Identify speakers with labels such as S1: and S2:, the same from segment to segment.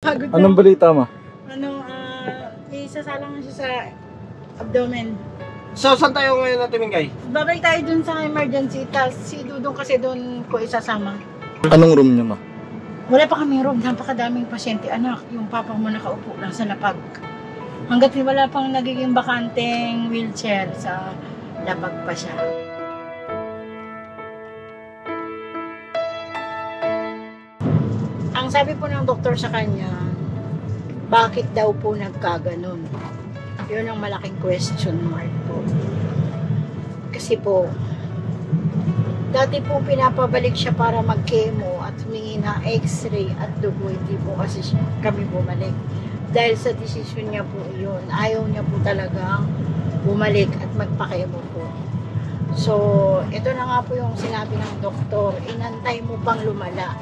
S1: Pagod
S2: Anong
S1: na.
S2: balita mo?
S1: Isasalang siya sa abdomen.
S3: So, saan tayo ngayon natin, Mingay?
S1: Babalik tayo dun sa emergency, tapos si Dudong kasi dun ko isasama.
S2: Anong room niya, ma?
S1: Wala pa kami room, napakadaming pasyente. Anak, yung papa mo nakaupo lang sa lapag. Hanggat wala pang nagiging bakanteng wheelchair, sa lapag pa siya. Ang sabi po ng doktor sa kanya, bakit daw po nagkaganon? Yun ang malaking question mark po. Kasi po, dati po pinapabalik siya para mag-chemo at humingi ng x-ray at dugo, hindi po kasi kami bumalik. Dahil sa desisyon niya po yun, ayaw niya po talagang bumalik at magpa-chemo po. So, ito na nga po yung sinabi ng doktor, inantay mo pang lumala.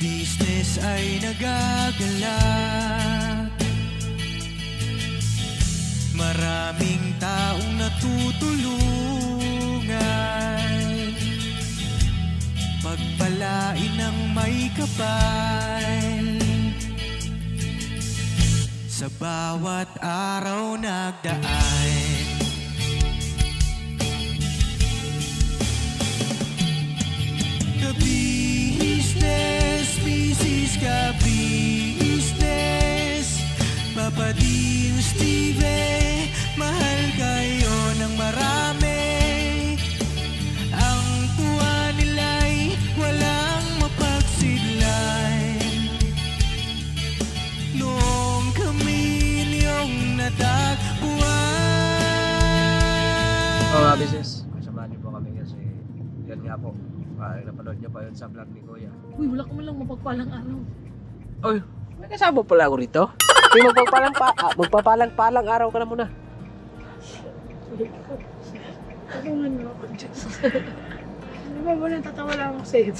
S4: Business ay nagagalak. Maraming taong natutulungan, pagpalain ng may kapal. Sa bawat araw nagdaan, ka-business, misis ka-business, Papa Dio, Steve, mahal kayo ng marami. Ang tuwa nila'y walang mapagsidlan. Noong kami niyong natagpuan.
S3: Mga business, kasamahan niyo po kami kasi yan nga po. Napanood niyo pa yun sa vlog ni Kuya.
S1: Uy, wala ka man lang mapagpalang araw.
S3: Oy, may kasama pala ako rito. May magpapalang araw ka na muna.
S1: Tulungan niyo ako, Diyos. Ano ba mo nang tatawa lang ako sa iyo?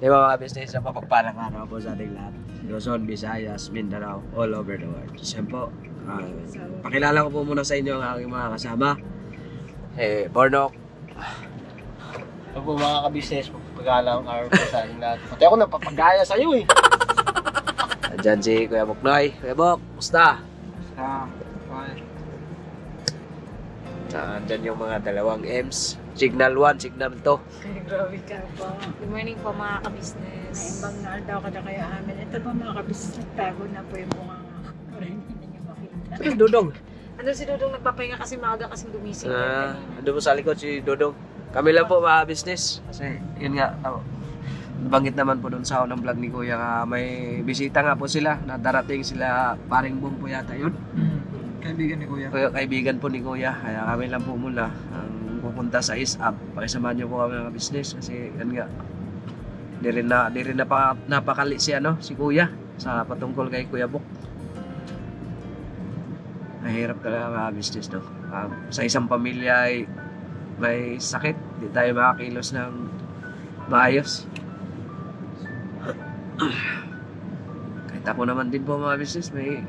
S3: Di ba mga business, na mapagpalang araw po sa ating lahat. Luzon, Visayas, Mindanao, all over the world. Siyempre po, pakilala ko po muna sa inyo ang aking mga kasama. Bornok.
S5: Pag po mga ka-business, pagkakalang araw po sa ating lahat. Pati ako napapagaya sa iyo eh.
S3: Andyan si Kuya Buknoy. Kuya Buk, musta? Andyan yung mga dalawang M's. Signal 1, Signal 2.
S1: Grabe ka po.
S6: Good morning po mga kabisnes.
S1: Naimbang na daw ka na kaya amin. Ito ba mga kabisnes, nagtago na po yung mga para hindi na niyo makita.
S3: Dudong.
S6: Ano si Dudong nagpapahinga kasi maaga kasing gumising.
S3: Ando po sa likod si Dudong. Kami lang po mga business. Kasi yun nga, nabanggit naman po doon sa unang vlog ni Kuya nga may bisita nga po sila na darating sila, paring boom po yata yun.
S5: Kaibigan ni Kuya.
S3: Kaibigan po ni Kuya. Kaya kami lang po muna ang pupunta sa ISAP. Pakisamahan niyo po kami mga business kasi yun nga, di rin napakali si Kuya sa patungkol kay Kuya Buk. Mahirap talaga mga business, no? Sa isang pamilya ay may sakit, di tayo makakilos ng maayos. Kahit ako naman din po mga business, may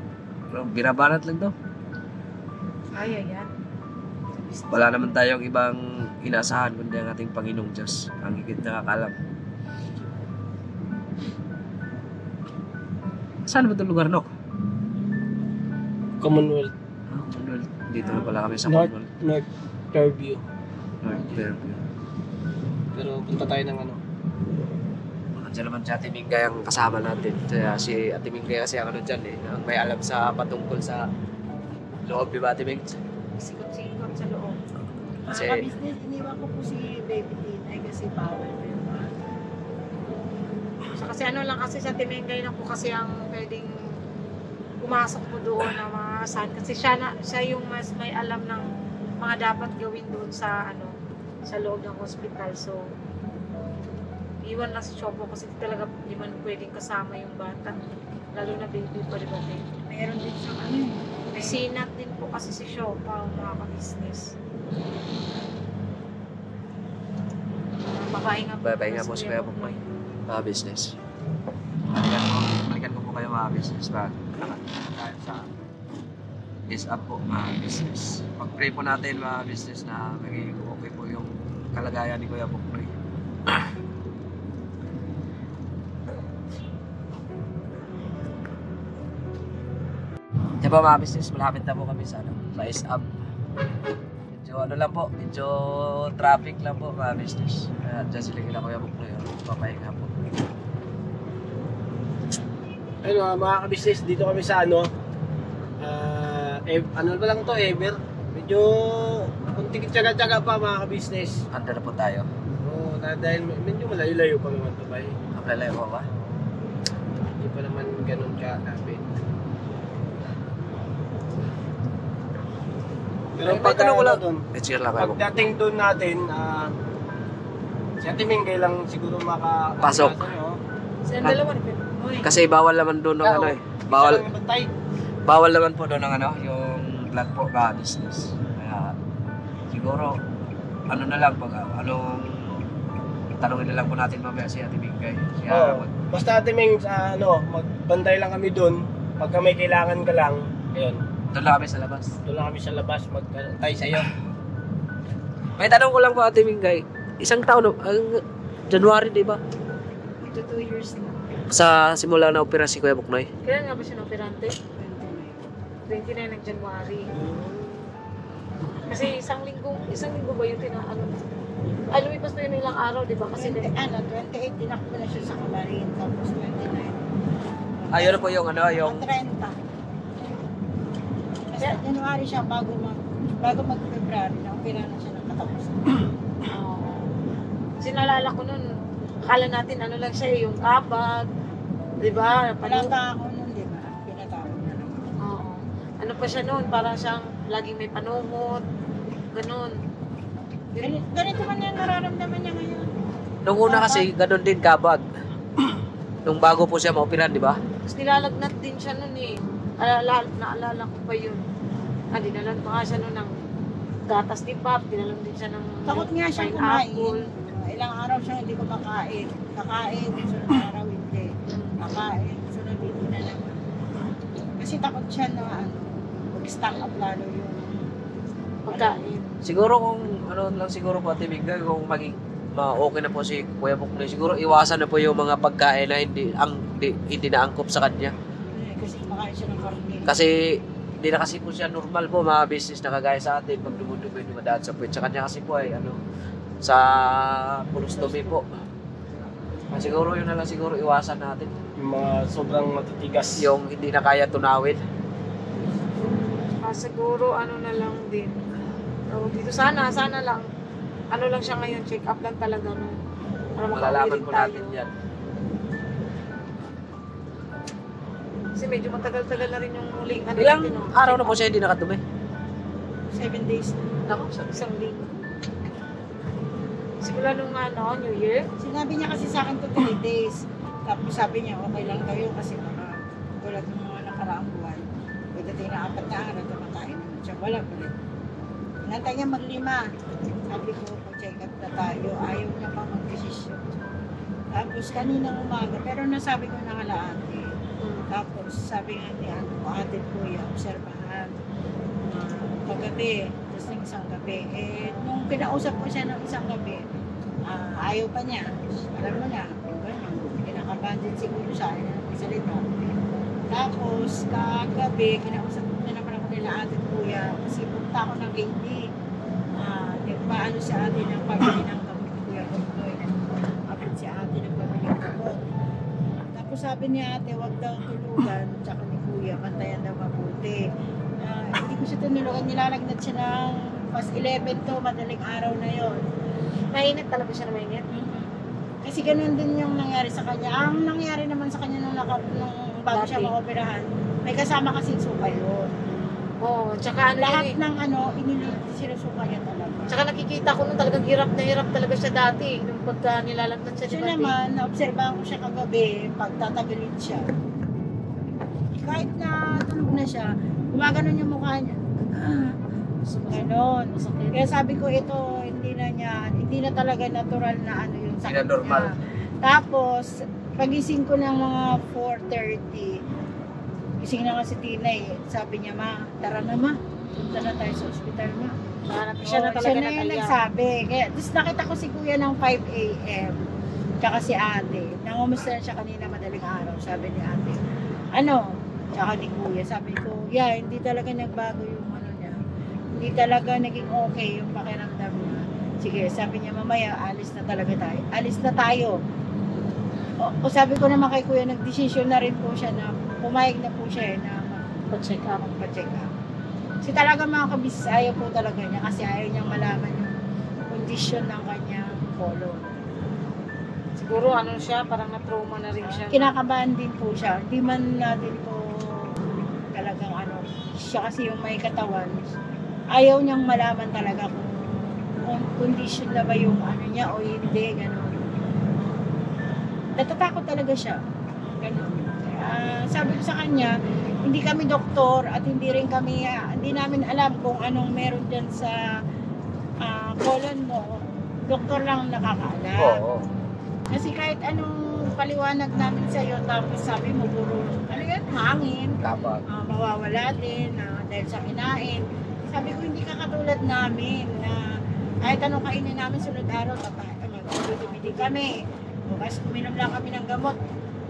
S3: binabanat lang to.
S6: Ay, yan.
S3: Wala naman tayong ibang inaasahan kundi ang ating Panginoong Diyos, ang higit na kakalam. Saan ba itong lugar, Nok?
S5: Commonwealth.
S3: Commonwealth. Dito na pala kami sa Commonwealth.
S5: North Fairview.
S3: North Fairview.
S5: Pero punta tayo ng
S3: Andiyan naman si Ate Mingay ang kasama natin. Kaya si Ate Mingay kasi ang dyan ang may alam sa patungkol sa loob, di ba Ate Ming?
S6: Sikot-sikot sa loob.
S3: Kasi-
S1: Mga kabisnes, iniwan ko po si Baby Tinay kasi bawal po yung mga.
S6: So, kasi ano lang kasi sa Timengay lang po kasi ang pwedeng pumasok mo doon na mga saan. Kasi siya yung mas may alam ng mga dapat gawin doon sa sa loob ng hospital. So, iwan lang si Chopo kasi talaga di man pwedeng kasama yung bata. Lalo na baby pa, di ba, baby?
S1: Mayroon din sa
S6: Sinat din po kasi si Siopa, mga ka-business. Papahinga po.
S3: Papahinga po si Kuya Buknoy. Mga business. Balikan ko po kayo mga business ba? Dahil sa is up po mga business. Pag-pray po natin mga business na magiging okay po yung kalagayan ni Kuya Buknoy. Diba mga business, malapit na po kami sa is up. Medyo ano lang po, medyo traffic lang po mga business. Kaya dyan sila kila Kuya Buknoy, papahinga po.
S5: Ano, mga ka-business, dito kami sa ano ba lang to, Ever. Medyo kunting tsaga-tsaga pa mga ka-business.
S3: Handa na po tayo.
S5: Oo, dahil medyo malayo-layo pa naman to ba eh.
S3: Okay lang po ba?
S5: Hindi pa naman ganun ka-lapit. Pero
S3: May tanong ko lang.
S5: doon,
S3: Cheer lang kayo.
S5: pagdating doon natin, si Ate Mingay lang siguro
S3: Pasok.
S6: Sila dalawa ni Pepe.
S3: Kasi bawal naman doon ng ano eh. Bawal naman po doon ng ano, yung vlog po ba business. Kaya siguro ano na lang pag anong tanongin na lang po natin mamaya si Ate Mingay. Siya
S5: Basta Ate Ming, magbantay lang kami doon. Pagka may kailangan ka lang, ayun.
S3: doon lang kami sa labas.
S5: Doon lang kami sa labas, magtay sa'yo.
S3: May tanong ko lang po Ate Mingay. Isang taon, ang January di ba?
S6: Ito 2 years na.
S3: Sa simula na opera si Kuya Buknoy.
S6: Kailan nga ba siya na-operante? 29 ng January. Kasi isang linggo ba yung lumipas na yun ilang araw, di ba? Kasi
S1: 28, tinakbo na siya sa Kamarin, tapos 29.
S3: Ayun na po yung ano, yung
S1: 30. Kasi January siya, bago mag-February, na-opera na siya ng katapusan.
S6: Kasi naalala ko nun, akala natin ano lang siya, yung kabag, di ba?
S1: Palata ako nun, di ba? Pinatawag na naman.
S6: Oo. Ano pa siya nun, parang siyang laging may panumot, ganun.
S1: Ganito man yan, nararamdaman niya ngayon.
S3: nung una kasi ganun din kabag. Nung bago po siya maoperan, di ba?
S6: Tapos nilalagnat din siya nun eh. Naalala ko pa yun. Dinalan pa nga siya nun ng gatas ni Pap, dinalan din siya ng
S1: Takot nga siya
S6: pineapple.
S1: kumain. Ilang araw siya hindi kumakain. Kakain, sunod araw hindi. Kakain, sunod hindi na naman. Kasi takot siya na mag-stock up lalo yung
S6: Pagkain.
S3: Siguro kung ano lang siguro po Ate Mingay, kung maging okay na po si Kuya Buknoy, siguro iwasan na po yung mga pagkain na hindi naangkop sa kanya.
S1: Kasi kumakain siya ng karne.
S3: Kasi hindi na kasi po siya normal po mga business na kagaya sa atin pag dumudumi dumadaan sa puwet. Sa kanya kasi po ay sa colostomy po. Siguro yun na lang siguro iwasan natin.
S5: Yung mga sobrang matitigas.
S3: Yung hindi na kaya tunawin.
S6: Siguro ano na lang din. Dito sana lang. Ano lang siya ngayon, check up lang talaga no. Para
S3: Malalaman
S6: makauwi
S3: po
S6: rin
S3: natin
S6: tayo.
S3: yan.
S6: Kasi medyo matagal-tagal na rin yung muling ano
S3: Ilang
S6: natin, no?
S3: araw na po siya hindi nakadumi?
S1: 7 days na.
S3: Ako,
S6: Isang linggo. Simula nung New Year.
S1: Sinabi niya kasi sa akin to 3 days. Tapos sabi niya, okay lang daw yun kasi tulad ng mga nakaraang buwan. Pagdating na 4 na araw, tumakain naman siya. Wala pa rin. Nantay niya mag-5. Sabi ko, check up na tayo. Ayaw niya pa mag-desisyon. Tapos kaninang umaga, pero nasabi ko na kalaate. Tapos sabi nga ni ate kuya, obserbahan. Paggabi, tapos ng isang gabi. Nung pinausap ko siya ng isang gabi, ayaw pa niya. Alam mo na, kinakabandit siguro siya, salita. Tapos, kagabi, kinausap ko na naman ako nila ate kuya, kasi punta ako ng gate. Nagpaano si ate ng pagkain ng gamot ni Kuya Buknoy. Kapit si ate nagpabili ng gamot. Tapos sabi ni ate, wag daw tulugan, tsaka ni Kuya, pantayan daw mabuti. Hindi ko siya tinulugan, nilalagnat siya ng pas 11 to, madaling araw na yon.
S6: Mainit talaga siya na mainit.
S1: Kasi ganun din yung nangyari sa kanya. Ang nangyari naman sa kanya nung bago siya maoperahan, may kasama kasi suka yun.
S6: Oo, tsaka
S1: Lahat
S6: yun eh.
S1: ng sinusuka niya talaga.
S6: Tsaka nakikita ko nung talagang hirap na hirap talaga siya dati. Nung pagka nilalagnat siya,
S1: Siya naman, naobserbahan ko siya kagabi, pag tatagalin siya. Kahit na tulog na siya, Gumaganon yung mukha niya. Ganon. Kaya sabi ko ito, hindi na talaga natural na ano yung
S3: Hindi
S1: sakit
S3: na normal.
S1: niya. Tapos, pagising ko ng mga 4:30, gising na nga si Tina eh. Sabi niya, ma, tara na ma. Punta na tayo sa ospital ma.
S6: Siya na talaga
S1: Siya na yung nagsabi. Kaya, tapos nakita ko si kuya ng 5 a.m. Tsaka si ate. Nangumusta na siya kanina madaling araw. Sabi ni ate, ano? Tsaka ni kuya. Sabi ko, yeah, hindi talaga nagbago yung ano niya. Hindi talaga naging okay yung pakiramdam niya. Sige, sabi niya, mamaya, alis na talaga tayo. Alis na tayo. O sabi ko naman kay kuya, nagdesisyon na rin po siya na pumayag na po siya na
S6: Pa-check up.
S1: magpa-check up. Kasi talaga mga kabis, ayaw po talaga niya kasi ayaw niyang malaman yung kondisyon ng kanyang colon.
S6: Siguro ano siya, parang na-trauma na rin siya.
S1: Kinakabahan din po siya. Hindi man natin po talagang ano, siya kasi yung may katawan. Ayaw niyang malaman talaga kung kondisyon na ba yung ano niya o hindi, gano'n. Natatakot talaga siya. Gano'n. Sabi ko sa kanya, hindi kami doktor at hindi rin kami, hindi namin alam kung anong meron dyan sa colon mo. Doktor lang nakakaalam.
S3: Oo.
S1: Kasi kahit anong paliwanag namin sa iyo, tapos sabi mo, puro, ano yan, hangin,
S3: Dapat.
S1: mawawala din dahil sa kinain. Sabi ko, hindi ka katulad namin na kahit anong kainin namin sunod araw, magdudumidi kami. Bukas uminom lang kami ng gamot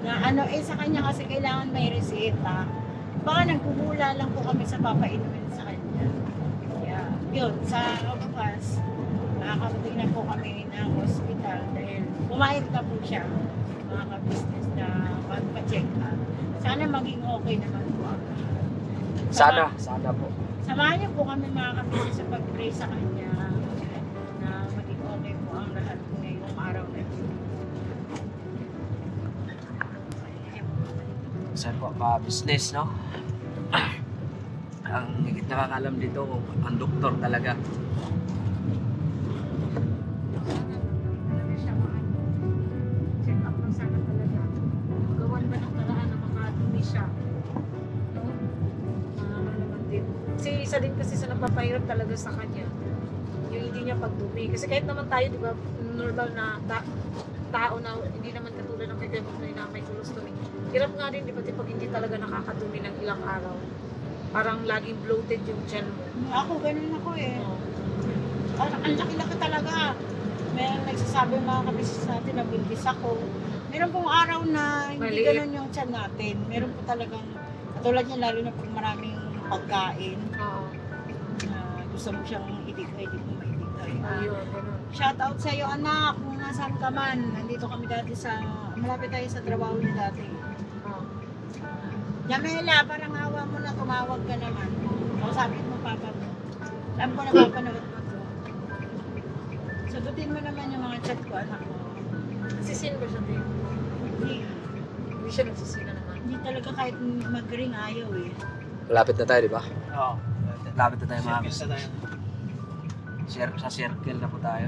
S1: na ano, sa kanya kasi kailangan may reseta. Baka nagkubula lang po kami sa papainumin sa kanya. Kaya, yun, sa bukas, nakakarating na po kami ng hospital dahil pumayag na po siya, mga ka-business, na magpa-check up. Sana maging okay naman po ako.
S3: Sana po.
S1: Samahan niyo po kami mga ka-business sa pag-pray sa kanya na maging okay po ang lahat ngayong araw na ito.
S3: Saan po, mga business, no? Ang higit nakakalam dito, ang doktor talaga.
S6: Check up lang sana talaga. Magawan ba ng paraan na makadumi siya? No? Ano naman din. Kasi isa din kasi sa napapahirap talaga sa kanya. Yung hindi niya pagdumi. Kasi kahit naman tayo, di ba, normal na tao na hindi naman katulad ng kay Kuya na may colostomy. Hirap nga din, di ba, pag hindi talaga nakakadumi ng ilang araw. Parang laging bloated yung tiyan mo.
S1: Ako, ganun ako eh.
S6: Oh.
S1: Ang laki-laki talaga. May nagsasabi mga kabisis natin na buntis ako. Meron pong araw na hindi
S6: Maliit.
S1: ganun yung tiyan natin. Meron po talagang, katulad niya lalo na pag maraming pagkain,
S6: Oo.
S1: na gusto mo siyang idigay, di mo maidigay.
S6: Ayun, ganun.
S1: Shout out sa iyo anak, kung nasaan ka man. Nandito kami dati malapit tayo sa trabaho niya dati.
S6: Oo.
S1: Jamela, parang awa mo na, tumawag ka naman. Kausapin mo papa mo. Alam ko na papanood mo to. Sagutin mo naman yung mga chat ko, anak ko.
S6: Sisin ba siya din? Hindi siya nagsisina naman.
S1: Hindi talaga kahit mag-ring ayaw eh.
S3: Malapit na tayo, di ba?
S5: Oo.
S3: Malapit na tayo, mga
S5: Circle
S3: business.
S5: na tayo.
S3: Sa circle na po tayo.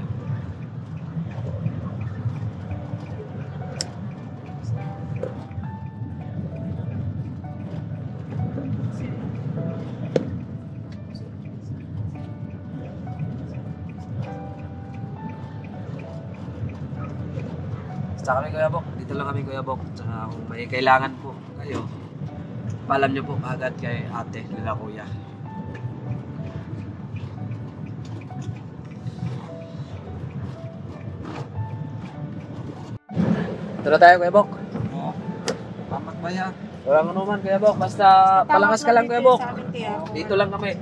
S3: Basta kami Kuya Bok, dito lang kami Kuya Bok. Tsaka kung may kailangan po kayo, paalam nyo po agad kay ate, nila kuya. Ito na tayo Kuya Bok.
S5: Oo. Pamak ba yan?
S3: Walang ano man Kuya Bok, basta palakas ka lang Kuya Bok. Dito lang kami.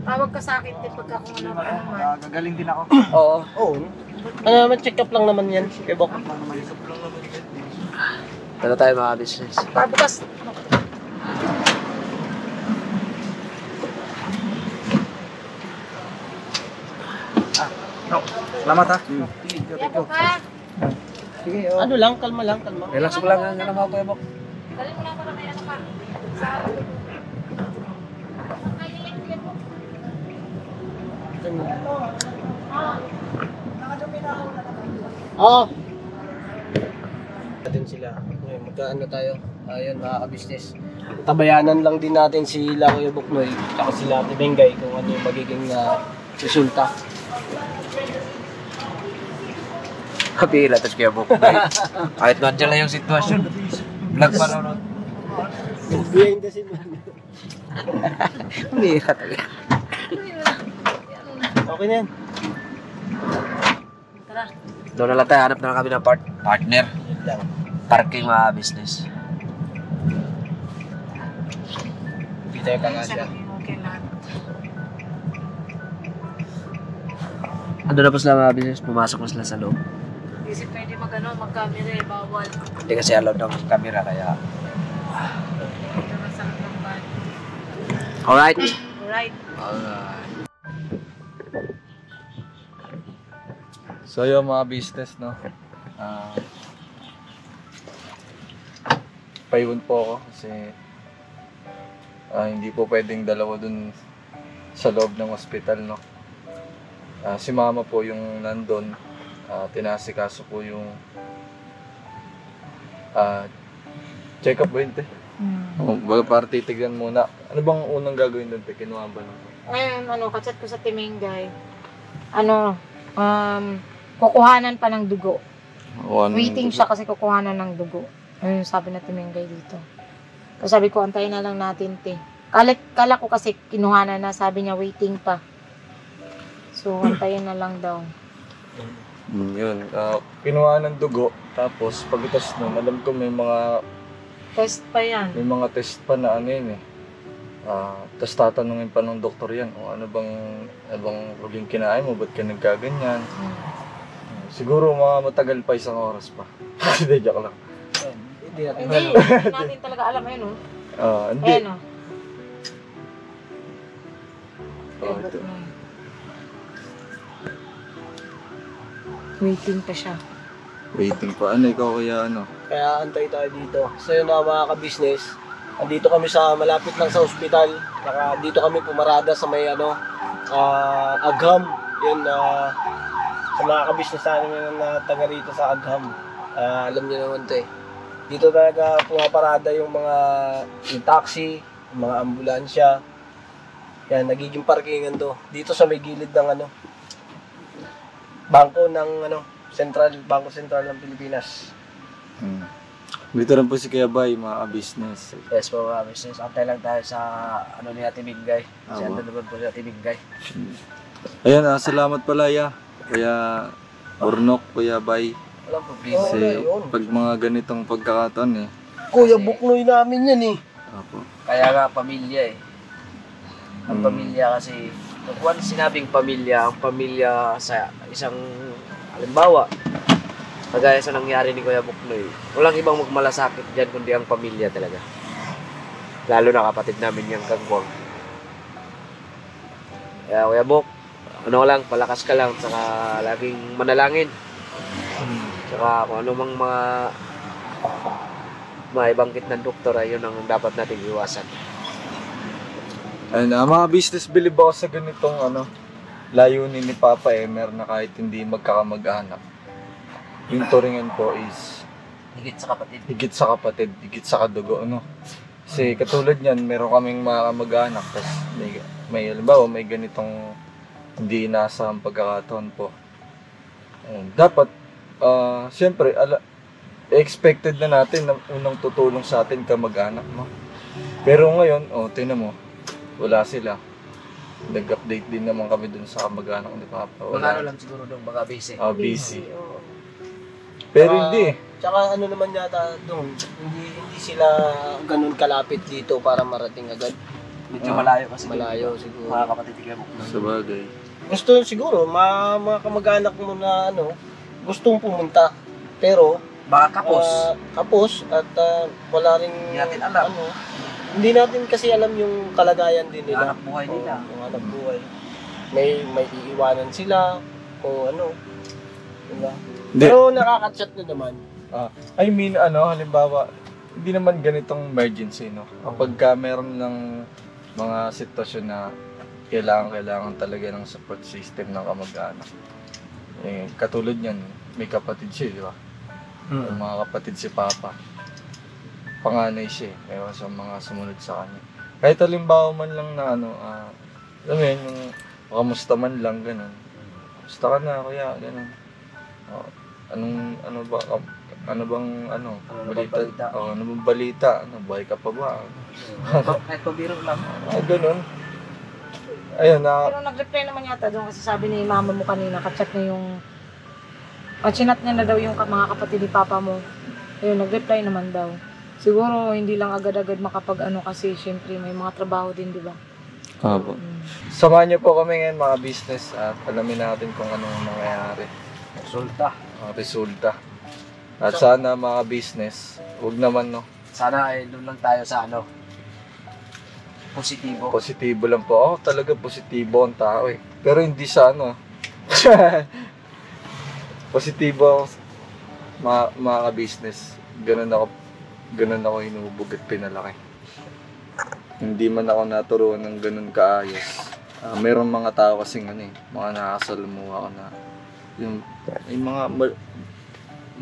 S6: Tawag ka sa akin din pagka kung ano man.
S5: Gagaling din ako.
S3: Oo.
S5: Oo. Ano naman, check up lang naman yan. Kay Bok.
S3: Ito na tayo mga business.
S6: Bukas.
S5: Salamat ha.
S6: Kaya po ka.
S5: Sige, ano lang, kalma lang, kalma.
S3: Relax mo lang ang ano mga Kuya Bok.
S6: Dali mo lang para may ano ka. Sa
S5: Oo. Natin sila. Ngayon, magkaano tayo? ayun mga ka-business. Tabayanan lang din natin si Kuya Buknoy at sila Ate Bengay kung ano yung magiging resulta.
S3: Kapira, tapos kaya Bok. Kahit nandiyan lang yung sitwasyon. Vlog pa lang nun.
S5: Behind the scene man.
S3: Hindi ka talaga.
S5: Okay na yan.
S6: Tara.
S3: Doon na lang tayo, hanap na lang kami ng partner.
S5: Yun lang.
S3: Parking mga business.
S5: Hindi tayo pangasya.
S6: Okay lang.
S3: Ano na po sila mga business? Pumasok na sila sa loob.
S6: Kasi pwede mag-camera eh, bawal.
S3: Hindi kasi allowed ng camera kaya.
S6: Ito masarap ng ban.
S3: Alright.
S6: Alright.
S2: So yung mga business, no? Paiwan po ako kasi hindi po pwedeng dalawa dun sa loob ng ospital, no? Si mama po yung nandun, tinasikaso po yung check-up ba yun, te? Baga para titignan muna. Ano bang unang gagawin dun, te? Kinuha ba nung?
S6: Ayun, kachat ko sa Timingay. Kukuhanan pa ng dugo. Waiting siya kasi kukuhanan ng dugo. Ayun sabi na Timingay dito. Kasi sabi ko, antayin na lang natin, te. Kala ko kasi kinuhanan na, sabi niya waiting pa. So, antayin na lang daw.
S2: Yun. Kinuha ng dugo. Tapos, pagkitas nun, alam ko may mga
S6: Test pa yan.
S2: test pa na ano yun eh. Tapos tatanungin pa ng doktor yan, o ano bang maging kinain mo, ba't ka nagkaganyan? Siguro mga matagal pa, 1 oras pa. Hindi, joke lang.
S5: Hindi natin
S6: Hindi natin talaga alam yun, no?
S2: Hindi.
S6: Ayan, no?
S2: Ito.
S6: Waiting pa siya.
S2: Waiting pa. Ano, ikaw kaya ano?
S5: Kaya antay tayo dito. So yun na mga ka-business, andito kami sa malapit lang sa ospital. Saka dito kami pumarada sa may Agham. Yun sa mga ka-business namin na taga rito sa Agham. Alam niyo naman to eh. Dito talaga pumaparada yung mga taxi, yung mga ambulansya. Yan, nagiging parkingan to. Dito sa may gilid ng bangko ng Bangko Sentral ng Pilipinas.
S2: Dito rin po si Kuya Bay, mga business.
S3: Yes po mga business. Antay lang tayo sa ni Ate Mingay. Kasi ando naman po si Ate Mingay.
S2: Ayan, salamat pala ya. Kuya Burnok, Kuya Bay.
S3: Walang problema.
S2: Kasi
S5: yun.
S2: pag mga ganitong pagkakataon eh.
S5: Kuya Buknoy namin yan eh.
S2: Apo.
S3: Kaya nga pamilya eh. Ang pamilya kasi, kung sinabing pamilya, ang pamilya sa isang halimbawa, kagaya sa nangyari ni Kuya Buknoy, walang ibang magmalasakit dyan kundi ang pamilya talaga. Lalo na kapatid namin yung kagwang. Kaya Kuya Buk, lang, palakas ka lang, saka laging manalangin. Saka kung ano mang mga maibangkit ng doktor ay yun ang dapat natin iwasan.
S2: Ayun, mga business, bilib ako sa ganitong layunin ni Papa Emer na kahit hindi magkakamag-anak. Yung turingan po is
S3: Higit sa kapatid.
S2: higit sa kapatid, higit sa kadugo, Kasi katulad niyan, meron kaming mga kamag-anak, tapos may halimbawa, may ganitong hindi inaasahang pagkakataon po. Ayun, dapat, siyempre, expected na natin na unang tutulong sa atin kamag-anak, Pero ngayon, tingnan mo, wala sila. Nag-update din naman kami dun sa kamag-anak ni Papa.
S3: Magano lang siguro doon, mga busy.
S2: Busy. Pero hindi.
S5: Tsaka naman yata doon, hindi sila ganun kalapit dito para marating agad.
S3: Medyo malayo kasi.
S5: Malayo siguro.
S3: Mga kapatid ni Kuya Buknoy.
S2: Sa bagay.
S5: Gusto siguro, mga kamag-anak mo na gustong pumunta. Pero,
S3: Baka kapos.
S5: kapos at wala rin,
S3: Hindi natin alam.
S5: hindi natin kasi alam yung kalagayan din nila.
S3: Hanap buhay nila.
S5: Yung hanap buhay. May iiwanan sila, o diba?
S2: Hindi.
S5: Pero nakaka-chat na naman.
S2: I mean, halimbawa, hindi naman ganitong emergency, Kapag meron ng mga sitwasyon na kailangan talaga ng support system ng kamag-anak. Katulad niyan, may kapatid siya, di ba? May mga kapatid si Papa. panganay siya eh. Ewan sa mga sumunod sa kanya. Kahit halimbawa man lang na ano, alam mo yun, yung kamusta man lang, ganun. Kamusta ka na, kuya, ganun. Ano bang balita? Ano bang balita? Buhay ka pa ba?
S3: Kahit pabiro lang.
S2: Ganun. Ayun
S6: Pero nag-reply naman yata doon kasi sabi ni mama mo kanina, kachat niya yung... chinat niya na daw yung mga kapatid ni papa mo. Ayun, nag-reply naman daw. Siguro hindi lang agad-agad makapag-ano kasi syempre may mga trabaho din, di ba?
S2: Opo. Samahan niyo po kami ngayon mga business at alamin natin kung anong mangyayari. Resulta. At sana mga business, huwag naman no.
S3: Sana ay doon lang tayo sa ano, positibo.
S2: Positibo lang po. Ako talaga positibo ang tao eh. Pero hindi sa ano. Positibo ako mga ka-business. Ganun ako hinubog at pinalaki. Hindi man ako naturuan ng ganun kaayos. Meron mga tao kasing ano eh, mga nakasalamuha ko na yung mga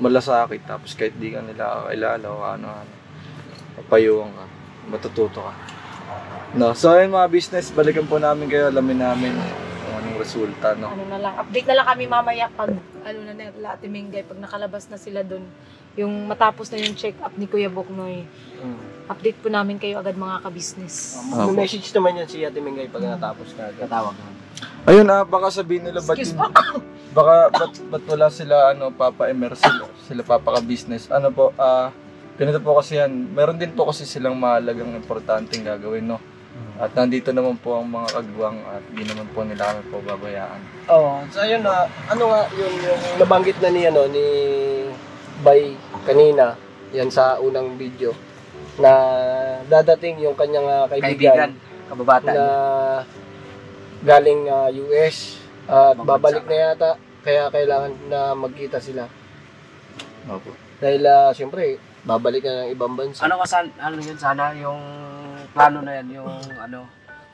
S2: malasakit tapos kahit di ka nila kakilala o ano-ano, papayuhan ka, matututo ka. No, so ayun mga business, balikan po namin kayo, alamin namin kung anong resulta, no.
S6: Ano na lang, update na lang kami mamaya pag ano na nila Ate Mingay, pag nakalabas na sila doon. Yung matapos na yung check-up ni Kuya Boknoy. Update po namin kayo agad mga ka-business.
S5: May message naman yan si Ate Mingay pag natapos ka.
S3: Katawag naman.
S2: Ayun baka sabihin nila ba't wala sila Papa Emer sila Papa ka-business. Ano po, ganito po kasi yan. Meron din po kasi silang mahalagang importanteng gagawin, no. At nandito naman po ang mga kagwang at di naman po nila kami po babayaan.
S5: So ayun ano nga yun yung nabanggit na ni Bay kanina, yan sa unang video na dadating yung kanyang kaibigan
S3: kababata
S5: na galing US at babalik na yata kaya kailangan na magkita sila.
S2: Opo.
S5: Dahil siyempre babalik na ng ibang bansa.
S3: Ano yun sana yung plano na yan yung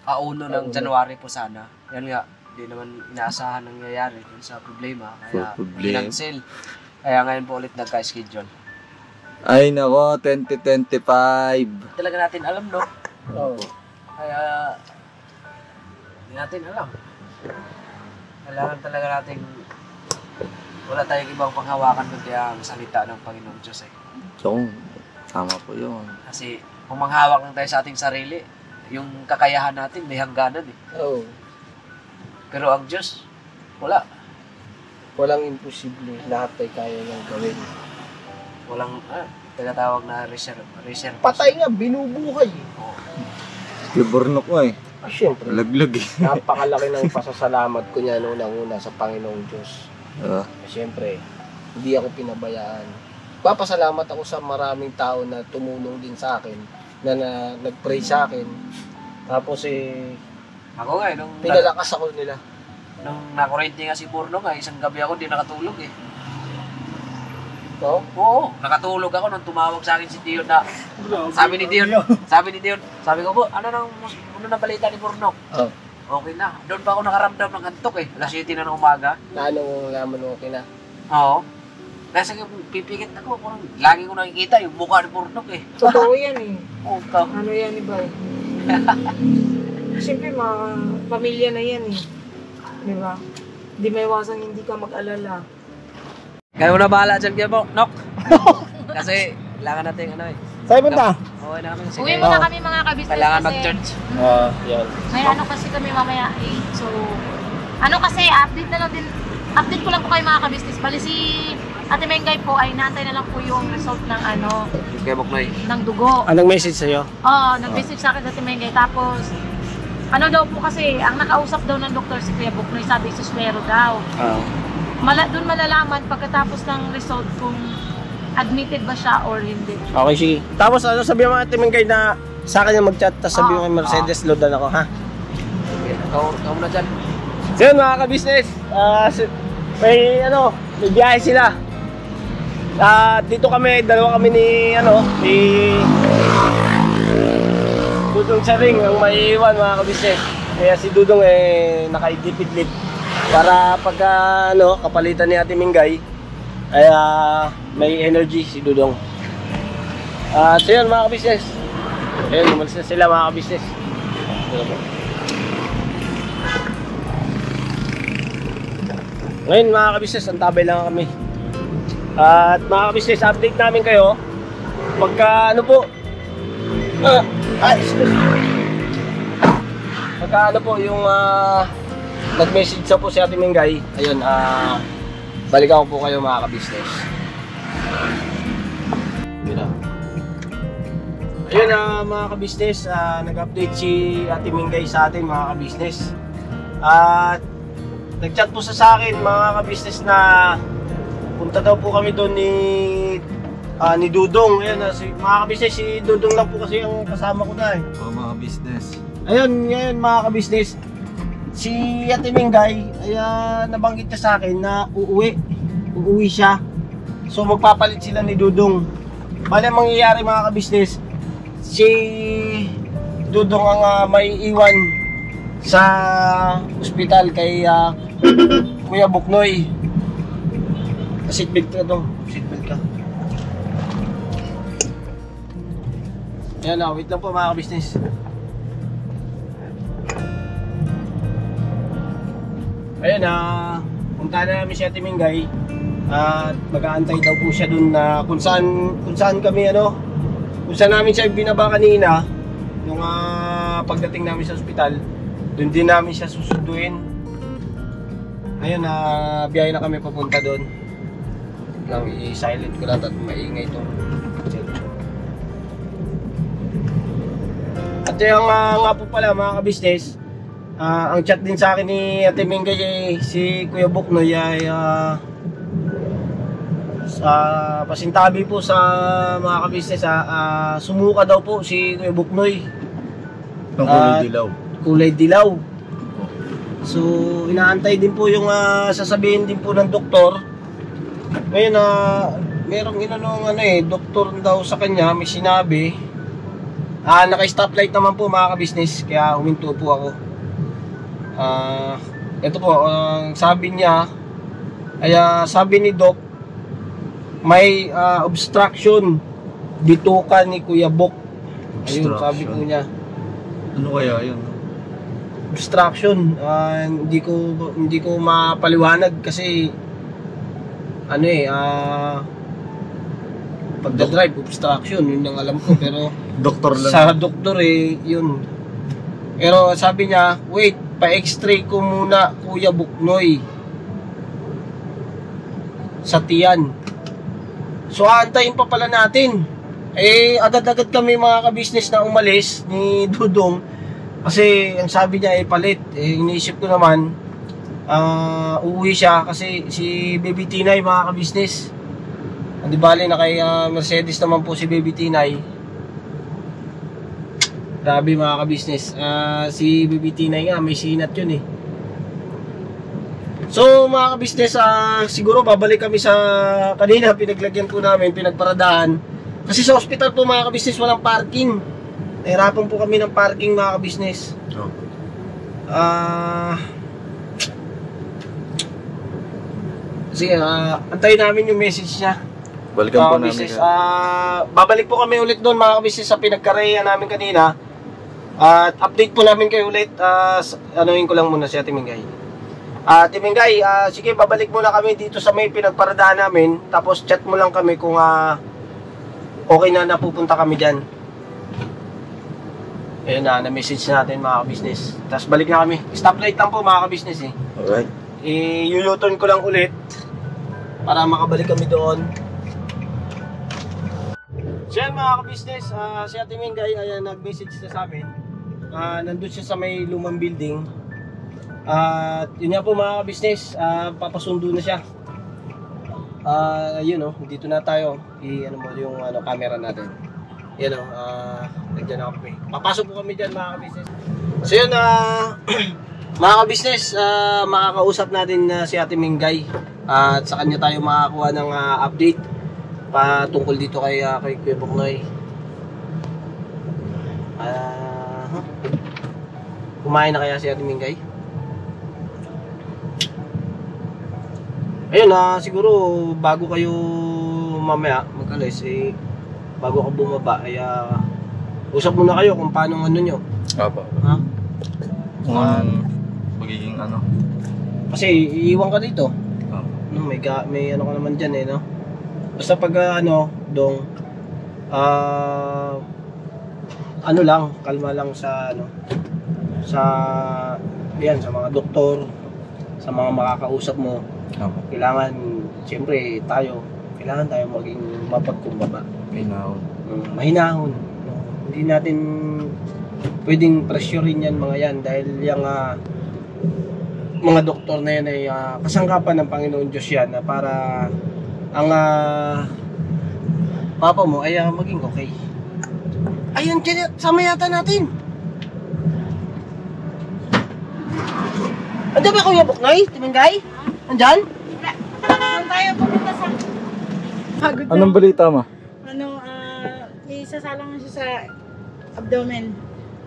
S3: kauno ng January po sana. Yan nga, hindi naman inaasahan nangyayari dun sa problema kaya cancel. Kaya ngayon po ulit nagka-schedule.
S2: Ay nako, 2025.
S3: Talaga natin alam, no?
S5: Oo.
S3: Kaya hindi natin alam. Kailangan talaga natin wala tayong ibang panghawakan kundi ang salita ng Panginoong Diyos eh.
S2: So, tama po yun.
S3: Kasi kung manghawak lang tayo sa ating sarili, yung kakayahan natin may hangganan eh.
S5: Oo.
S3: Pero ang Diyos, wala.
S5: Walang imposible. Lahat ay kaya niyang gawin.
S3: Walang, tinatawag na reserve.
S5: Patay nga, binubuhay.
S3: Oo.
S2: Liburnok ko eh.
S5: Siyempre.
S2: Laglag eh.
S5: Napakalaki ng pasasalamat ko niya unang-una sa Panginoong Diyos. Siyempre, hindi ako pinabayaan. Papasalamat ako sa maraming tao na tumulong din sa akin, na nag-pray sa akin. Tapos
S3: Ako nga nung
S5: pinalakas ako nila.
S3: Nung nakurente nga si Purno nga, isang gabi ako di nakatulog eh.
S5: No?
S3: Oo, nakatulog ako nung tumawag sa akin si Dion na sabi ni Dion, sabi ko po, ano na balita ni Purno? Okay na. Doon pa ako nakaramdam ng antok eh. Alas 7 na ng umaga.
S5: Na ano naman okay na?
S3: Oo. Nasa pipikit ako, lagi ko nakikita yung mukha ni Purnok eh.
S6: Totoo yan eh.
S3: Oo,
S6: Ano yan iba eh. Siyempre mga pamilya na yan eh. Di ba? Hindi may iwasang hindi ka mag-alala.
S3: Kaya mo na bahala dyan, Nok. Kasi kailangan natin eh.
S5: Saan punta?
S3: Okay na kami.
S6: Uwi muna kami mga ka-business
S3: Kailangan
S6: kasi
S3: mag-church.
S5: Yan.
S6: may ano kasi kami mamaya eh. So, ano kasi, update ko lang po kayo mga ka-business. Bali si Ate Mengay po ay naantay na lang po yung result ng
S3: Kaya Boknoy.
S6: ng dugo.
S5: Anong message sa'yo?
S6: Oo, nag-message sa akin si Ate Mengay. Tapos, ano daw po kasi, ang nakausap daw ng doktor si Kuya Boknoy, sabi suspero daw. Doon malalaman pagkatapos ng result kung admitted ba siya or hindi.
S5: Okay, sige. Tapos sabi mo Ate Mengay na sa akin yung mag-chat, tapos sabi mo kay Mercedes, loadan ako, ha?
S3: Ikaw muna dyan.
S5: So yun mga ka-business, may biyahe sila. Dito dalawa kami ni Dudong Charing ang maiiwan mga ka-business. Kaya si Dudong nakaidlip-idlip para pagka kapalitan ni Ate Mingay ay may energy si Dudong. So yun mga ka-business. Ayun, umalis na sila mga ka-business. Ngayon mga ka-business, ang tabay lang kami. At mga ka-business, update namin kayo pagka ano po pagka ano po yung nag-message sa po si Ate Mingay. Ayun, balikan ko po kayo mga ka-business. Ayun mga ka-business, nag-update si Ate Mingay sa atin mga ka-business. At nag-chat po sa akin mga ka-business na punta daw po kami doon ni Dudong. Ayun, mga ka-business, si Dudong lang po kasi ang kasama ko na
S2: Mga business.
S5: Ayun, ngayon mga ka-business, si Ate Mingay ay nabanggit niya sa akin na uuwi siya. So magpapalit sila ni Dudong. Bale ang mangyayari mga ka-business, si Dudong ang may iwan sa ospital kay Kuya Buknoy. Seatbelt ka dong, seatbelt ka. Ayan na, wait lang po mga ka-business. Ayan punta na namin si Ate Mingay. At mag-aantay daw po siya dun na kung saan kami kung saan namin siya binaba kanina nung pagdating namin sa ospital. Dun din namin siya susunduin. Ayun, biyahe na kami papunta dun. Lang i-silent ko lahat at maingay itong cellphone. At yung nga po pala mga ka-business, ang chat din sa akin ni Ate Mingay si Kuya Buknoy ay pasintabi po sa mga ka-business. Sumuka daw po si Kuya Buknoy.
S2: Ang kulay dilaw.
S5: Kulay dilaw. So inaantay din po yung sasabihin din po ng doktor. Ngayon merong doktor daw sa kanya, may sinabi. Naka-stoplight naman po mga ka-business, kaya huminto po ako. Ito po, ang sabi niya ay sabi ni Doc, may obstruction bituka ni Kuya Bok. Ayun, sabi po niya.
S2: Ano kaya yun?
S5: Obstruction. Hindi ko mapaliwanag kasi pagdadrive, obstruction, yun ang alam ko, pero
S2: Doktor lang.
S5: sa doktor yun. Pero sabi niya, wait, pa-x-ray ko muna Kuya Buknoy sa tiyan. So aantayin pa pala natin. Agad-agad kami mga ka-business na umalis ni Dudong kasi ang sabi niya palit. Iniisip ko naman uuwi siya kasi si Baby Tinay mga ka-business. Di bali na kay Mercedes naman po si Baby Tinay. Grabe mga ka-business. Si Baby Tinay nga may sinat yun So mga ka-business, siguro babalik kami sa kanina pinaglagyan po namin, pinagparadahan. Kasi sa ospital po mga ka-business walang parking. Nahirapan po kami ng parking mga ka-business. Sige, antayin namin yung message niya.
S2: Balikan po namin.
S5: Babalik po kami ulit doon mga ka-business sa pinagkareya namin kanina. At update po namin kayo ulit. Anuhin ko lang muna si Ate Mingay. Ate Mingay, sige, babalik muna kami dito sa may pinagparadahan namin. Tapos chat mo lang kami kung okay na napupunta kami dyan. Ayun na-message natin mga ka-business. Tapos balik na kami. Stoplight lang po mga ka-business
S2: Alright.
S5: I-U-turn ko lang ulit para makabalik kami doon. So yan mga ka-business, si Ate Mingay ay nag-message na sa amin. Nandun siya sa may lumang building. At yun nga po mga ka-business, papasundo na siya. Yun dito na tayo. I-ano mo yung camera natin. Yan nandiyan na kami. Papasok po kami dyan mga ka-business. So yun mga ka-business, makakausap natin si Ate Mingay. At sa kanya tayo makakuha ng update patungkol dito kay Kuya Buknoy. Kumain na kaya si Ate Mingay? Ayun siguro bago kayo mamaya mag-alis bago ka bumaba ay usap muna kayo kung paano ano nyo.
S2: Apo.
S5: Ha?
S2: Kung magiging ano.
S5: Kasi iiwan ka dito.
S2: Apo.
S5: No, may ano ka naman dyan eh, no? Basta pag dong, ano lang, kalma lang sa sa mga doktor, sa mga makakausap mo.
S2: Apo.
S5: Kailangan, siyempre kailangan tayo maging mapagkumbaba.
S2: Mahinahon.
S5: Mahinahon. No? Hindi natin pwedeng pressurein yan mga yan dahil yung mga doktor na yan ay kasangkapan ng Panginoon Diyos yan na para ang papa mo ay maging okay. Ayun, sama yata natin. Andiyan ba Kuya Buknoy? Timengay? Andyan?
S6: Saan tayo pupunta sa... Pagod na.
S2: Anong balita ma?
S6: Isasalang siya sa abdomen.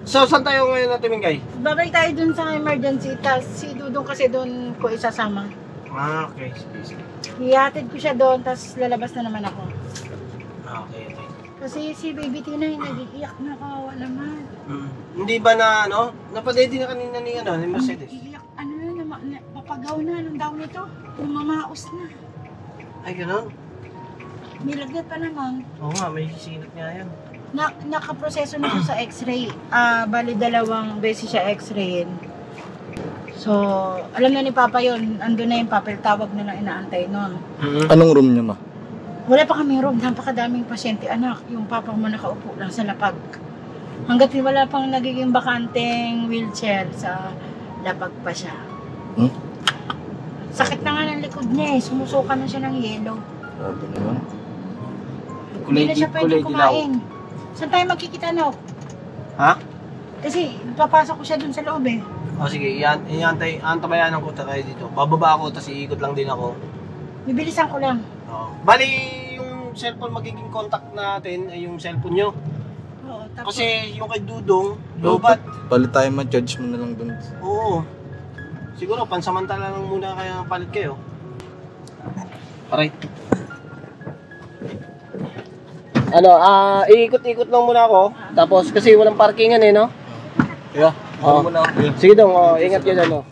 S5: So, saan tayo ngayon na Timengay?
S6: Babay tayo dun sa emergency. Tapos si Dudong kasi dun ko isasama.
S5: Okay. Sige.
S6: Ihatid ko siya doon, tapos lalabas na naman ako.
S5: Okay.
S6: Kasi si Baby Tina yung nag-iiyak na, kawawa naman.
S5: Hindi ba na, napadedi na kanina ni Mercedes?
S6: Iiyak, papagaw na, anong daw nito? Mamaos na.
S5: Ay, ganun?
S6: Nilagnat pa naman.
S5: Oo nga, may sinat nga yan.
S6: Nakaproseso na siya sa x-ray. Bali 2 beses siya x-rayin. So, alam na ni Papa yun. Andun na yung papel, tawag na lang inaantay nun.
S2: Anong room niya ma?
S6: Wala pa kaming room, napakadaming pasyente. Anak, yung Papa mo nakaupo lang sa lapag. Hanggat wala pang nagiging bakanteng wheelchair, sa lapag pa siya. Sakit na nga ng likod niya eh. Sumusuka na siya ng yelo.
S2: Grabe naman.
S6: Hindi na siya pwede kumain. Saan tayo magkikita na?
S5: Ha?
S6: Kasi papasok ko siya dun sa loob eh.
S5: O sige, antabayanan ko tayo dito. Bababa ako, tapos iikot lang din ako.
S6: Bibilisan ko lang.
S5: Bali, yung cellphone magiging contact natin ay yung cellphone nyo.
S6: Oo, tapos...
S5: Kasi yung kay Dudong, lobat.
S2: Palit tayo ma-charge mo na lang dun.
S5: Oo. Siguro, pansamantala lang muna kaya palit kayo. Alright. Iikot-ikot lang muna ako. Tapos, kasi walang parkingan eh, no?
S2: Yeah.
S5: Oo.
S2: Muna.
S5: Sige dong, ingat yun ano.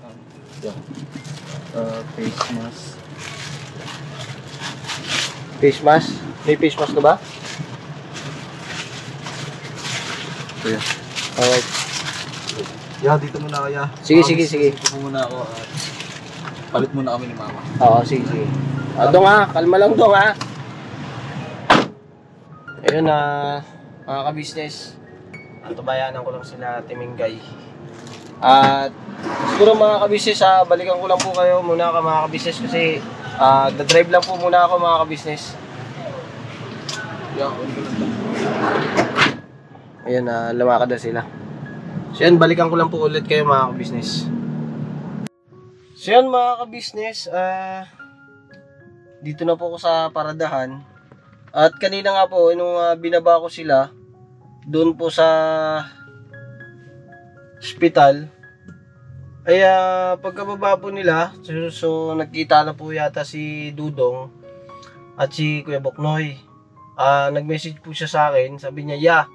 S2: Yeah. Face mask.
S5: Face mask? May face mask ka ba?
S2: Yeah.
S5: Alright.
S2: Yeah, dito muna kaya.
S5: Sige.
S2: Dito muna ako. Palit muna kami ni Mama.
S5: Oo, sige. Dong kalma lang dong Ayun mga ka-business. Antabayanan ko lang sila Timengay. At siguro mga ka-business, balikan ko lang po kayo muna mga ka-business kasi da-drive lang po muna ako mga ka-business. Ayun, lumakad na sila. So yan, balikan ko lang po ulit kayo mga ka-business. So yan mga ka-business, dito na po ako sa paradahan. At kanina nga po, nung binaba ko sila, doon po sa hospital, ay pagkababa po nila, so nagkita na po yata si Dudong at si Kuya Buknoy. Nag-message po siya sa akin, sabi niya,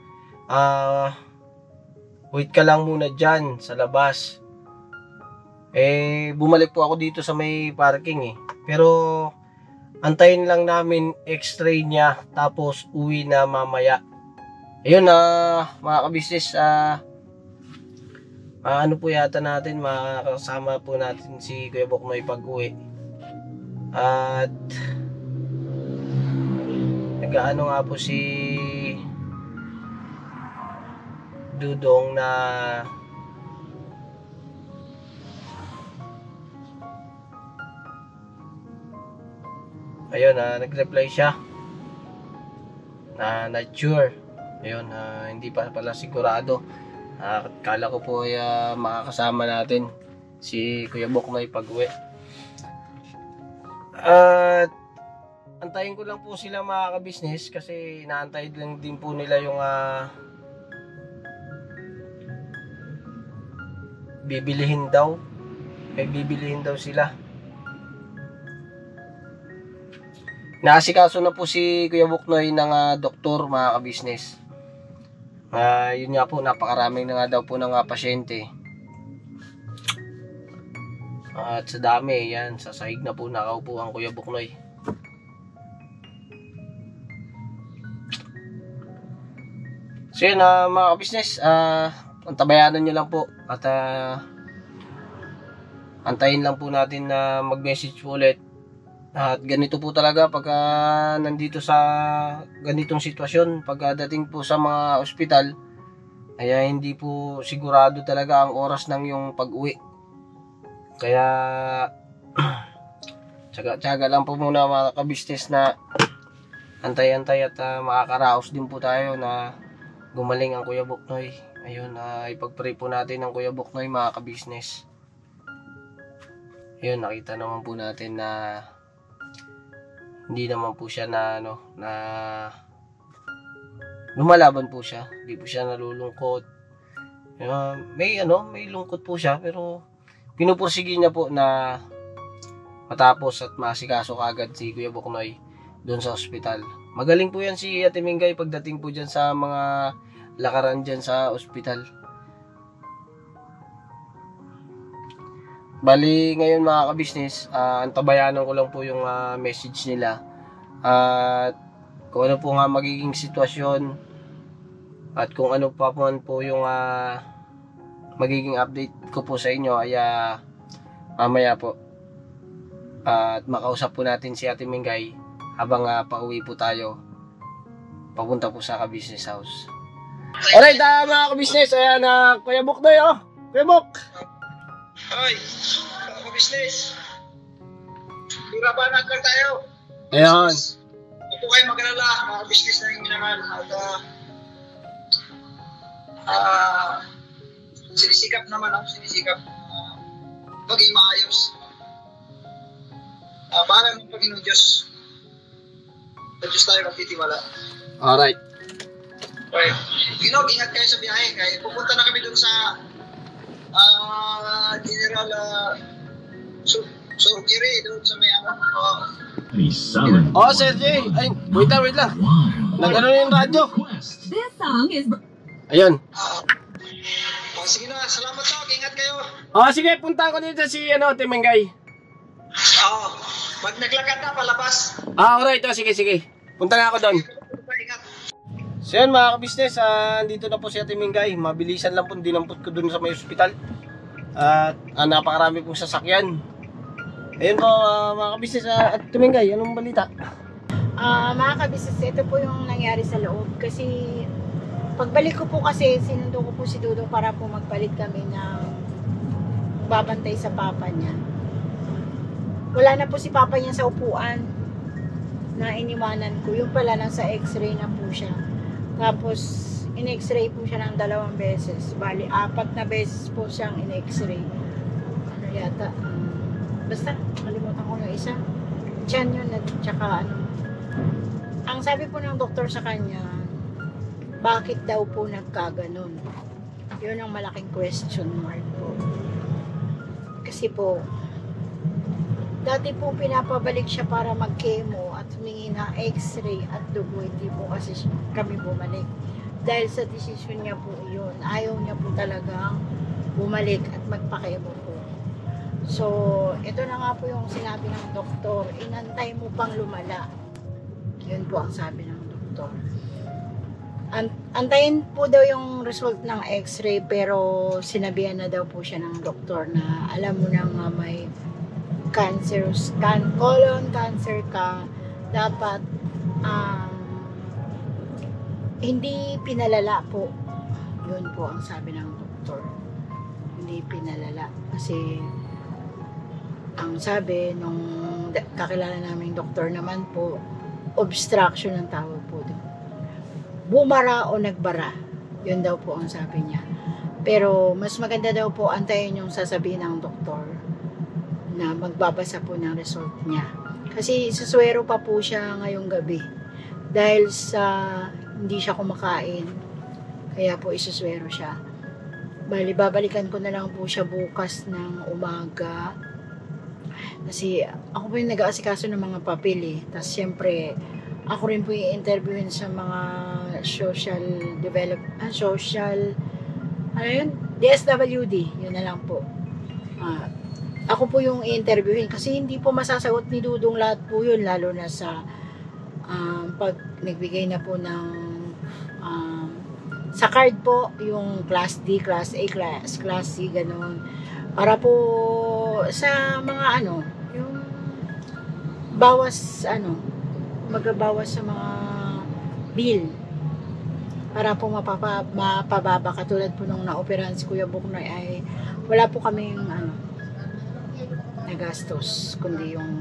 S5: wait ka lang muna dyan sa labas. Bumalik po ako dito sa may parking pero antayin lang namin x-ray niya tapos uwi na mamaya. Ayun mga ka-business, ano po yata natin, makakasama po natin si Kuya Buknoy pag uwi. At nag-ano nga po si Dudong na ayun, nag-reply siya na not sure. Ayun, hindi pa pala sigurado. Kala ko po ay makakasama natin si Kuya Buknoy pag uwi. At antayin ko lang po sila mga ka-business kasi inaantay lang din po nila yung bibilihin daw. Bibilihin daw sila. naasikaso na po si Kuya Buknoy ng doktor, mga ka-business. Yun nga po, napakaraming na nga daw po ng pasyente. At sa dami, yan, sa sahig na po nakaupo ang Kuya Buknoy. So yun, mga ka-business, antabayanan nyo lang po. At antayin lang po natin na mag-message po ulit. At ganito po talaga pagka nandito sa ganitong sitwasyon, pagdating po sa mga ospital, ay hindi po sigurado talaga ang oras ng yung pag-uwi. Kaya tsaga lang po muna mga ka-business na antay-antay at makakaraos din po tayo na gumaling ang Kuya Buknoy. Ayun, ipag-pray po natin ang Kuya Buknoy, mga ka-business. Ayun, nakita naman po natin na hindi naman po siya na lumalaban po siya. Hindi po siya nalulungkot. May lungkot po siya, pero pinupursige niya po na matapos at masikaso kagad si Kuya Buknoy doon sa ospital. Magaling po yan si Ate Mingay pagdating po dyan sa mga lakaran dyan sa ospital. Bali, ngayon mga ka-business, antabayanan ko lang po yung message nila. At kung ano po nga magiging sitwasyon at kung ano pa po yung magiging update ko po sa inyo ay mamaya po. At makausap po natin si Ate Mingay habang pauwi po tayo papunta po sa ka-business house. Alright, mga ka-business, ayan, Kuya Buknoy, Kuya Buk!
S7: Hoy, mga business. Hirapan lang tayo.
S5: Ayan.
S7: Ito kayo mag-alala, mga business na yung minamahal. At sinisikap naman ako, maging maayos. Para ng Panginoon Diyos. Sa Diyos tayo magtitiwala.
S5: Alright.
S7: Okay. Ingat kayo sa biyahe. Kaya pupunta na kami dun sa General Surgery doon sa may
S5: Sir Jay. Ay, wait lang. Nagano yung radyo.
S8: This song is...
S5: Ayun.
S7: Sige na, salamat po. Ingat kayo.
S5: Sige, punta ko dito si Ate Mingay.
S7: Pag naglakad na, palabas.
S5: Alright, sige. Punta na ako doon.
S7: Ingat.
S5: So yan mga ka-business, dito na po si Ate Mingay. Mabilisan lang po, dinampot ko dun sa may ospital. At napakarami pong sasakyan. Ayun po mga ka-business, Ate Mingay, anong balita?
S1: Mga ka-business, ito po yung nangyari sa loob. Kasi pagbalik ko po kasi, sinundo ko po si Dudo para po magpalit kami ng babantay sa papa niya. Wala na po si papa niya sa upuan na iniwanan ko. Yung pala nasa x-ray na po siya. Tapos, in-x-ray po siya ng 2 beses. Bali, 4 na beses po siyang in-x-ray. Ano yata? Basta, kalimutan ko yung isa. Tiyan yun at tsaka ano. Ang sabi po ng doktor sa kanya, bakit daw po nagkaganon? Yun ang malaking question mark po. Kasi po, dati po pinapabalik siya para mag-chemo at humingi na x-ray at dugo. Hindi po kasi kami bumalik. Dahil sa desisyon niya po yun. Ayaw niya po talagang bumalik at magpa-chemo po. So, ito na nga po yung sinabi ng doktor. Inantay mo pang lumala. Yun po ang sabi ng doktor. Antayin po daw yung result ng x-ray pero sinabihan na daw po siya ng doktor na alam mo na nga may colon cancer ka, dapat hindi pinalala po. Yun po ang sabi ng doktor. Hindi pinalala. Kasi ang sabi nung kakilala naming doktor naman po, obstruction ang tawag po doon. Bumara o nagbara. Yun daw po ang sabi niya. Pero mas maganda daw po antayin yung sasabihin ng doktor na magbabasa po ng result niya. Kasi suswero pa po siya ngayong gabi. Dahil sa hindi siya kumakain. Kaya po isuswero siya. Bali, babalikan ko na lang po siya bukas ng umaga. Kasi ako po yung nag-aasikaso ng mga papel eh. Tapos siyempre, ako rin po yung interviewin sa mga ano yun? DSWD, yun na lang po. Ako po yung i-interviewin kasi hindi po masasagot ni Dudong lahat po yun, lalo na sa pag nagbigay na po ng sa card po, yung Class D, Class A, Class C, ganun. Para po sa mga yung magabawas sa mga bill. Para po mapababa. Katulad po nung na-operahan si Kuya Buknoy ay wala po kaming nagastos, kundi yung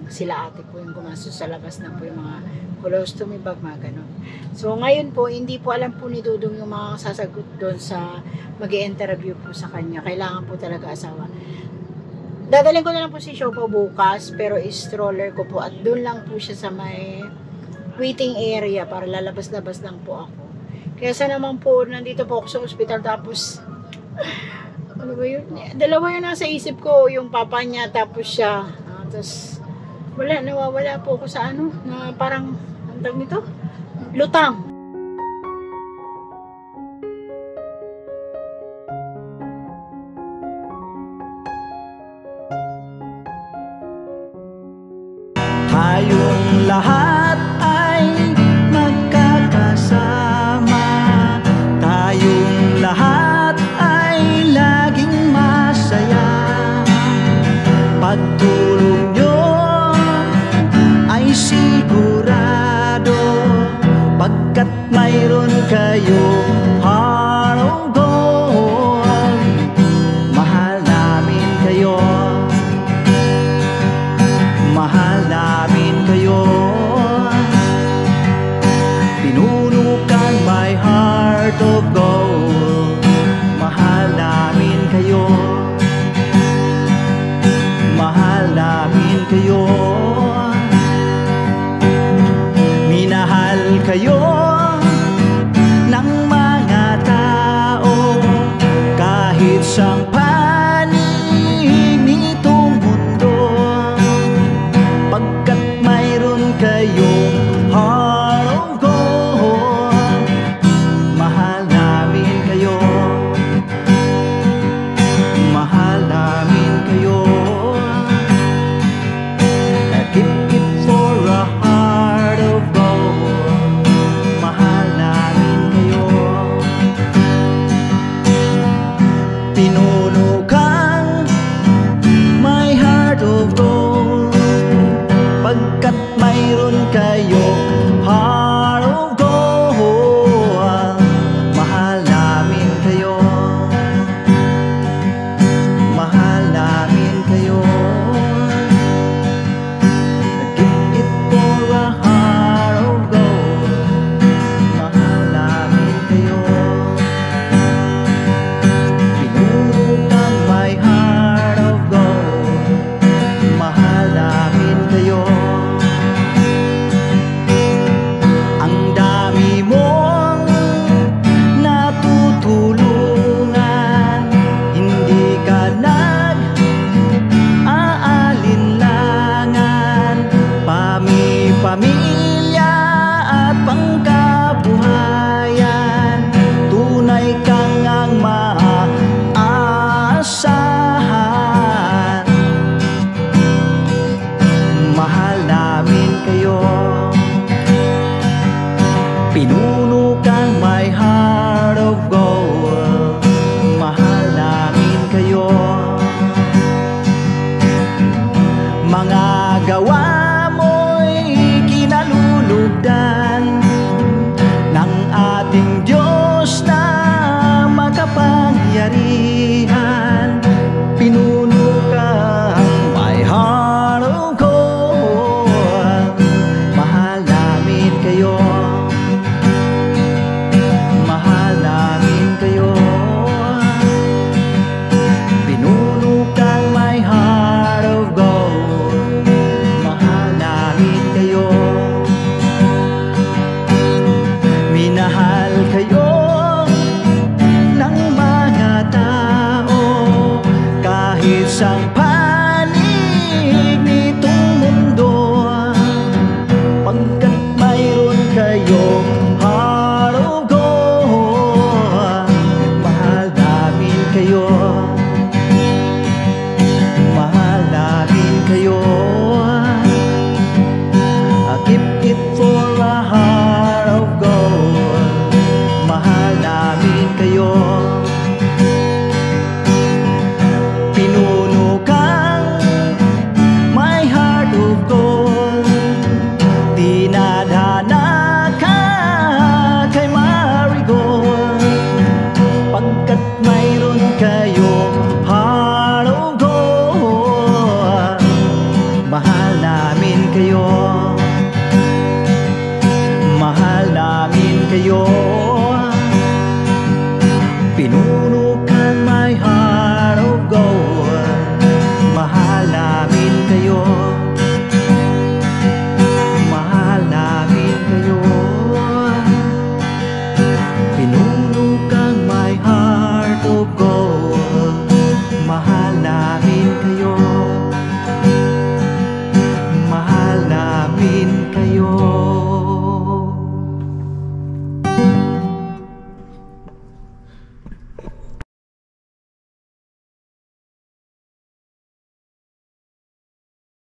S1: sila ate po yung gumastos sa labas na po yung mga colostomy bag, mga ganun. So ngayon po, hindi po alam po ni Dudong yung mga sasagot doon sa mag-i-interview po sa kanya. Kailangan po talaga asawa. Dadalhin ko na lang po si Shopo bukas, pero stroller ko po at doon lang po siya sa may waiting area para lalabas-labas lang po ako. Kaya sa naman po, nandito po ako sa ospital tapos ano ba yun? Dalawa yun nasa isip ko, yung papa niya tapos siya. Tapos nawawala po ako sa na parang, ang tawag nito? Lutang.
S4: Tayong lahat ay magkakasama, tayong lahat ay laging masaya. Pagtulong nyo ay sigurado, pagkat mayroon kayong heart of gold. Mahal namin kayo, mahal namin kayo. Pinuno kang my heart of gold. Mahal namin kayo, mahal namin kayo. Minahal kayo ng mga tao kahit sang panig nitong mundo, pagkat mayroon kayong heart of gold. Mahal namin kayo, mahal namin kayo. Keep it for a heart of gold. Mahal namin kayo. Pinuno kang my heart of gold, pagkat mayroon kayong heart of gold. Mahal namin kayo, mahal namin kayo. Give it for a heart of gold. Mahal namin kayo. Pinuno kang my heart of gold. Mahal namin kayo. Ang dami mong natutulungan, hindi ka nag-aalinlangan. Pamilya at pangkabuhayan, tunay kang ang maaasahan. Mahal namin kayo. Pinuno kang my heart of gold. Mahal namin kayo. Mga gawa mo'y kinalulugdan ng ating Diyos na makapangyarihan. Pinuno kang my heart of gold. Mahal namin kayo, mahal namin kayo. Pinuno kang my heart of gold. Mahal namin kayo. Minahal kayo ng mga tao kahit sang panig namin kayo.